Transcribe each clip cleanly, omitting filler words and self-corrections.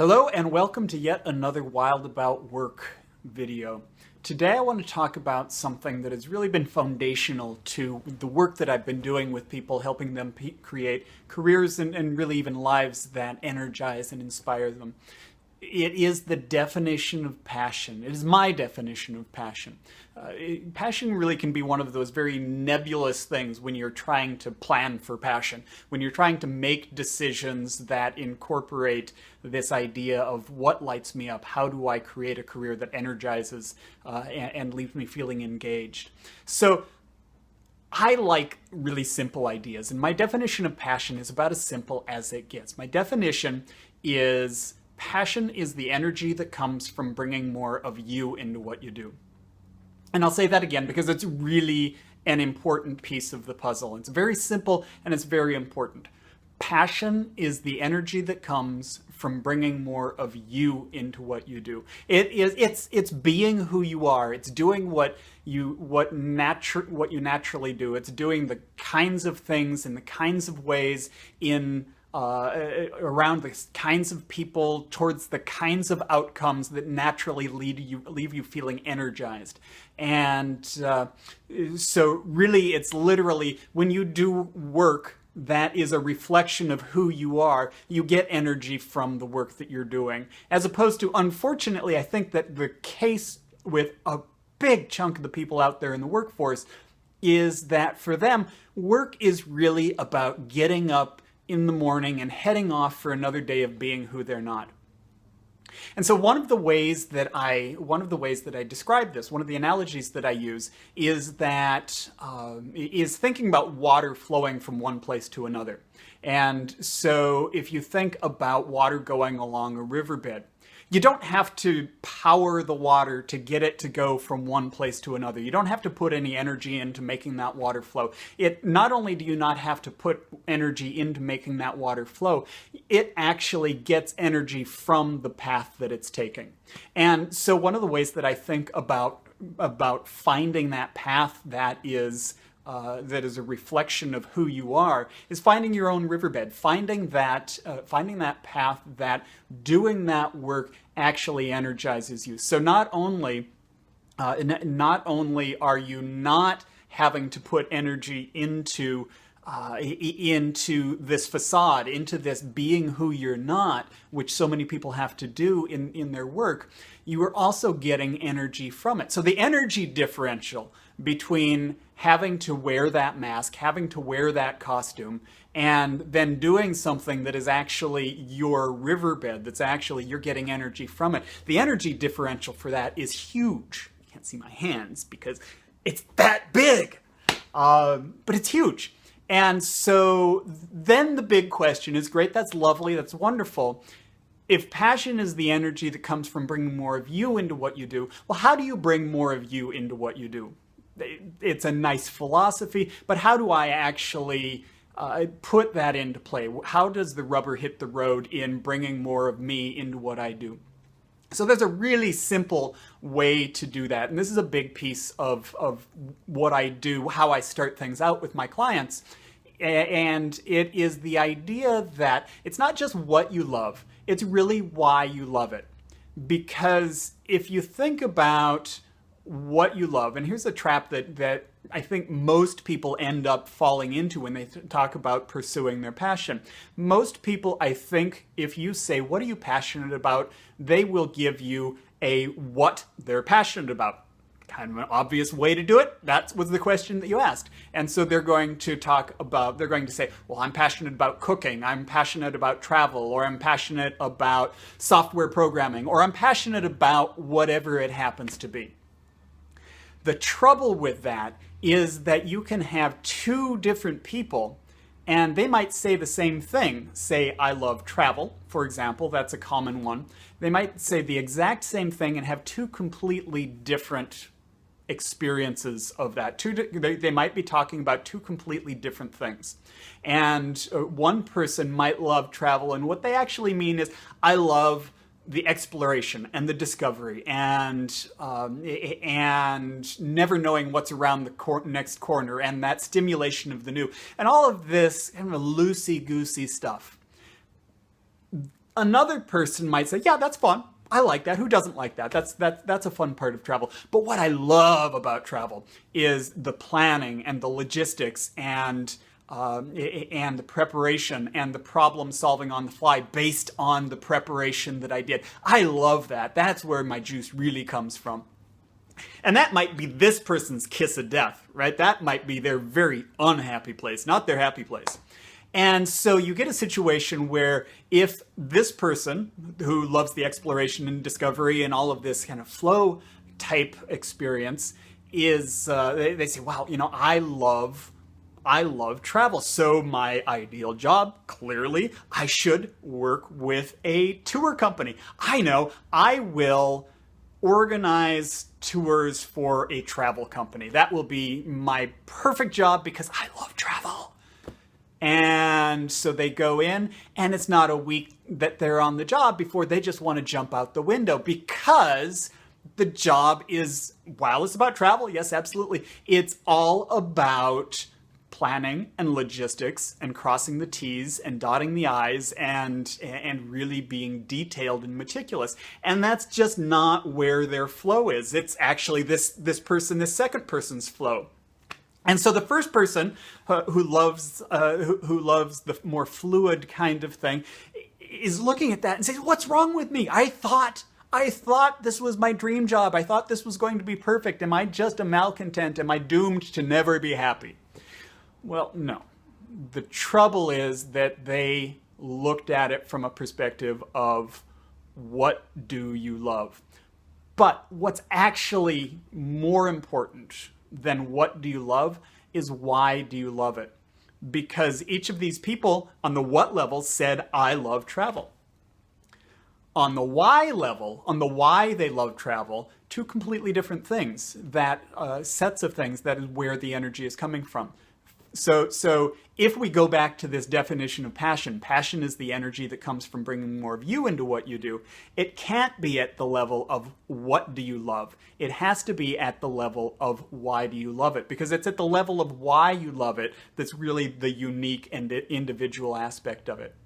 Hello and welcome to yet another Wild About Work video. Today I want to talk about something that has really been foundational to the work that I've been doing with people, helping them create careers and really even lives that energize and inspire them. It is the definition of passion. It is my definition of passion. Passion really can be one of those very nebulous things when you're trying to plan for passion, when you're trying to make decisions that incorporate this idea of what lights me up, how do I create a career that energizes and leaves me feeling engaged. So I like really simple ideas, and my definition of passion is about as simple as it gets. My definition is passion is the energy that comes from bringing more of you into what you do. And I'll say that again because it's really an important piece of the puzzle. It's very simple and it's very important. Passion is the energy that comes from bringing more of you into what you do. It's being who you are. It's doing what you naturally do. It's doing the kinds of things in the kinds of ways around the kinds of people towards the kinds of outcomes that naturally leave you feeling energized. And so really it's literally when you do work that is a reflection of who you are, you get energy from the work that you're doing. As opposed to, unfortunately, I think that the case with a big chunk of the people out there in the workforce is that for them, work is really about getting up in the morning and heading off for another day of being who they're not. And so one of the ways that I describe this, one of the analogies that I use is thinking about water flowing from one place to another. And so if you think about water going along a riverbed, you don't have to power the water to get it to go from one place to another. You don't have to put any energy into making that water flow. Not only do you not have to put energy into making that water flow, it actually gets energy from the path that it's taking. And so one of the ways that I think about finding that path that is a reflection of who you are is finding your own riverbed, finding that path that doing that work actually energizes you. So not only are you not having to put energy into this facade, into this being who you're not, which so many people have to do in their work, you are also getting energy from it. So the energy differential between having to wear that mask, having to wear that costume, and then doing something that is actually your riverbed, that's actually you're getting energy from it. The energy differential for that is huge. You can't see my hands because it's that big, but it's huge. And so then the big question is, great, that's lovely, that's wonderful. If passion is the energy that comes from bringing more of you into what you do, well, how do you bring more of you into what you do? It's a nice philosophy, but how do I actually put that into play? How does the rubber hit the road in bringing more of me into what I do? So there's a really simple way to do that. And this is a big piece of what I do, how I start things out with my clients. And it is the idea that it's not just what you love, it's really why you love it. Because if you think about what you love, and here's a trap that I think most people end up falling into when they talk about pursuing their passion. Most people, I think, if you say, what are you passionate about? They will give you a what they're passionate about. Kind of an obvious way to do it. That was the question that you asked. And so they're going to say, well, I'm passionate about cooking, I'm passionate about travel, or I'm passionate about software programming, or I'm passionate about whatever it happens to be. The trouble with that is that you can have two different people and they might say the same thing. Say, I love travel, for example. That's a common one. They might say the exact same thing and have two completely different experiences of that. They might be talking about two completely different things. And one person might love travel, and what they actually mean is, I love the exploration and the discovery and never knowing what's around the next corner and that stimulation of the new and all of this kind of loosey-goosey stuff. Another person might say, yeah, that's fun. I like that. Who doesn't like that? That's a fun part of travel. But what I love about travel is the planning and the logistics and the preparation and the problem solving on the fly based on the preparation that I did. I love that. That's where my juice really comes from. And that might be this person's kiss of death, right? That might be their very unhappy place, not their happy place. And so you get a situation where if this person who loves the exploration and discovery and all of this kind of flow type experience is, they say, wow, I love travel. So my ideal job, clearly, I should work with a tour company. I know I will organize tours for a travel company. That will be my perfect job because I love travel. And so they go in, and it's not a week that they're on the job before they just want to jump out the window because the job is, while it's about travel, yes, absolutely, it's all about planning and logistics and crossing the T's and dotting the I's and really being detailed and meticulous. And that's just not where their flow is. It's actually this second person's flow. And so the first person who loves the more fluid kind of thing is looking at that and says, what's wrong with me? I thought this was my dream job. I thought this was going to be perfect. Am I just a malcontent? Am I doomed to never be happy? Well, no. The trouble is that they looked at it from a perspective of what do you love? But what's actually more important than what do you love is why do you love it? Because each of these people on the what level said, I love travel. On the why level, on the why they love travel, two completely different things, that sets of things, that is where the energy is coming from. So if we go back to this definition of passion, passion is the energy that comes from bringing more of you into what you do. It can't be at the level of what do you love. It has to be at the level of why do you love it, because it's at the level of why you love it that's really the unique and individual aspect of it.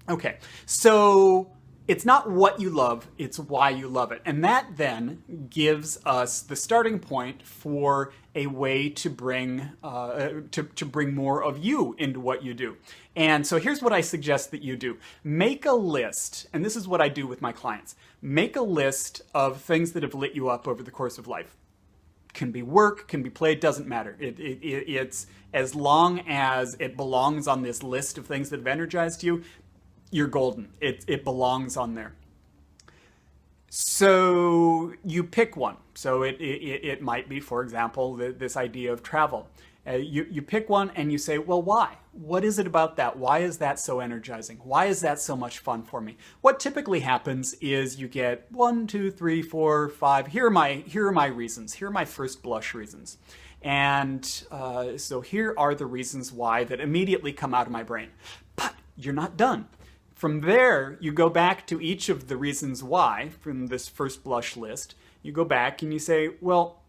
Okay, so it's not what you love, it's why you love it. And that then gives us the starting point for a way to bring more of you into what you do. And so here's what I suggest that you do. Make a list, and this is what I do with my clients. Make a list of things that have lit you up over the course of life. Can be work, can be play, doesn't matter. It's as long as it belongs on this list of things that have energized you, you're golden. It belongs on there. So you pick one. So it might be, for example, this idea of travel. You pick one and you say, well, why? What is it about that? Why is that so energizing? Why is that so much fun for me? What typically happens is you get 1, 2, 3, 4, 5. Here are my reasons. Here are my first blush reasons. And so here are the reasons why that immediately come out of my brain. But you're not done. From there, you go back to each of the reasons why from this first blush list. You go back and you say, well,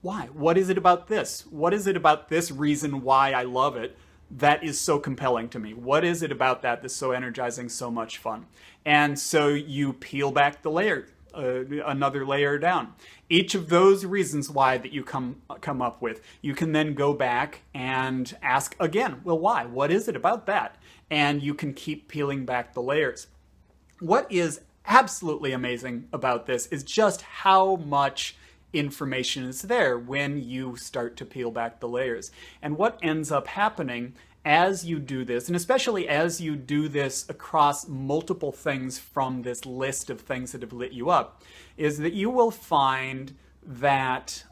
why? What is it about this? What is it about this reason why I love it that is so compelling to me? What is it about that that's so energizing, so much fun? And so you peel back the layer, another layer down. Each of those reasons why that you come up with, you can then go back and ask again, well, why? What is it about that? And you can keep peeling back the layers. What is absolutely amazing about this is just how much information is there when you start to peel back the layers. And what ends up happening as you do this, and especially as you do this across multiple things from this list of things that have lit you up, is that you will find that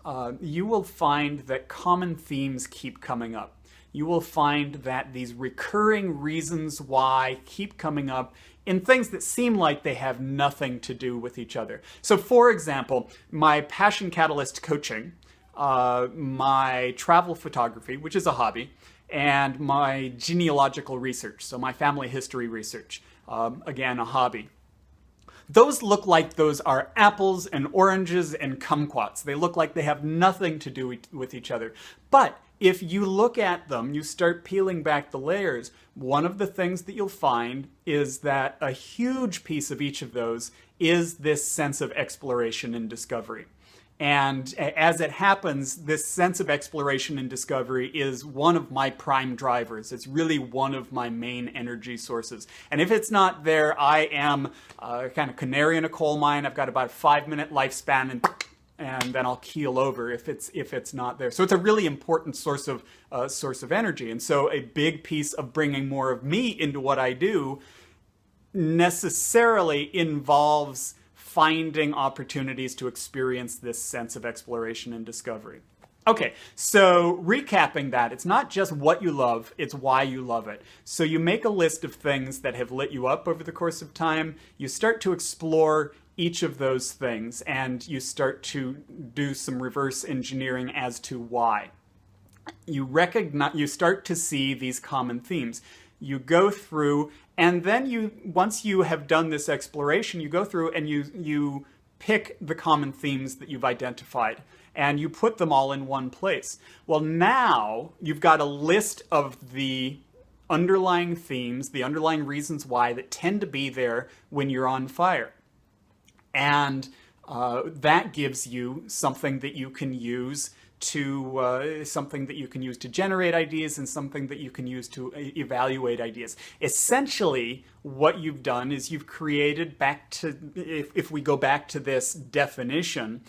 common themes keep coming up. You will find that these recurring reasons why keep coming up in things that seem like they have nothing to do with each other. So for example, my passion catalyst coaching, my travel photography, which is a hobby, and my genealogical research, so my family history research, again, a hobby. Those look like those are apples and oranges and kumquats. They look like they have nothing to do with each other. But if you look at them, you start peeling back the layers, one of the things that you'll find is that a huge piece of each of those is this sense of exploration and discovery. And as it happens, this sense of exploration and discovery is one of my prime drivers. It's really one of my main energy sources. And if it's not there, I am kind of canary in a coal mine. I've got about a 5-minute lifespan, and then I'll keel over if it's not there. So it's a really important source of energy. And so a big piece of bringing more of me into what I do necessarily involves finding opportunities to experience this sense of exploration and discovery. Okay, so recapping that, it's not just what you love, it's why you love it. So you make a list of things that have lit you up over the course of time. You start to explore each of those things, and you start to do some reverse engineering as to why. You start to see these common themes. You go through, and then once you have done this exploration, you go through and you pick the common themes that you've identified, and you put them all in one place. Well, now you've got a list of the underlying themes, the underlying reasons why that tend to be there when you're on fire. And that gives you something that you can use to generate ideas, and something that you can use to evaluate ideas. Essentially, what you've done is you've created if we go back to this definition,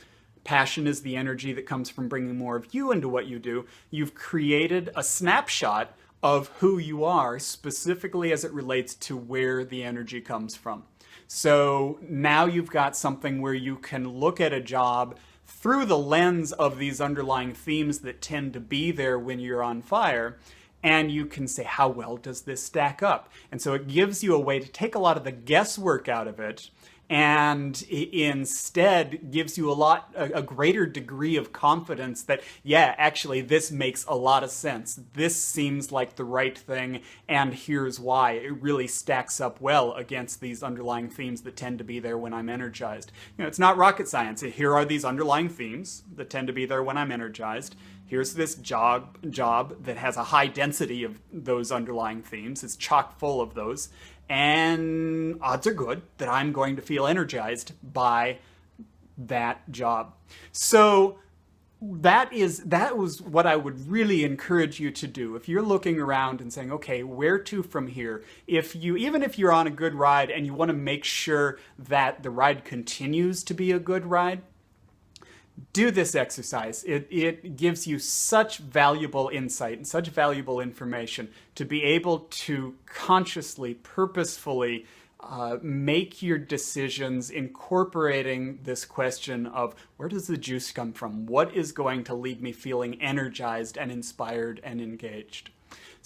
passion is the energy that comes from bringing more of you into what you do. You've created a snapshot of who you are, specifically as it relates to where the energy comes from. So now you've got something where you can look at a job through the lens of these underlying themes that tend to be there when you're on fire, and you can say, how well does this stack up? And so it gives you a way to take a lot of the guesswork out of it, and instead gives you a greater degree of confidence that, yeah, actually this makes a lot of sense. This seems like the right thing, and here's why. It really stacks up well against these underlying themes that tend to be there when I'm energized. It's not rocket science. Here are these underlying themes that tend to be there when I'm energized. Here's this job that has a high density of those underlying themes. It's chock full of those. And odds are good that I'm going to feel energized by that job. So that was what I would really encourage you to do. If you're looking around and saying, okay, where to from here? Even if you're on a good ride and you want to make sure that the ride continues to be a good ride, do this exercise. It gives you such valuable insight and such valuable information to be able to consciously, purposefully make your decisions incorporating this question of, where does the juice come from? What is going to leave me feeling energized and inspired and engaged?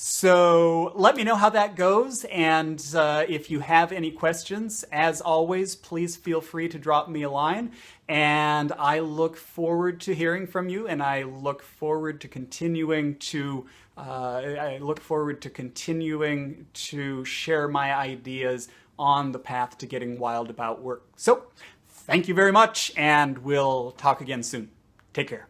So let me know how that goes, and if you have any questions, as always, please feel free to drop me a line, and I look forward to hearing from you, and I look forward to continuing to share my ideas on the path to getting wild about work. So thank you very much, and we'll talk again soon. Take care.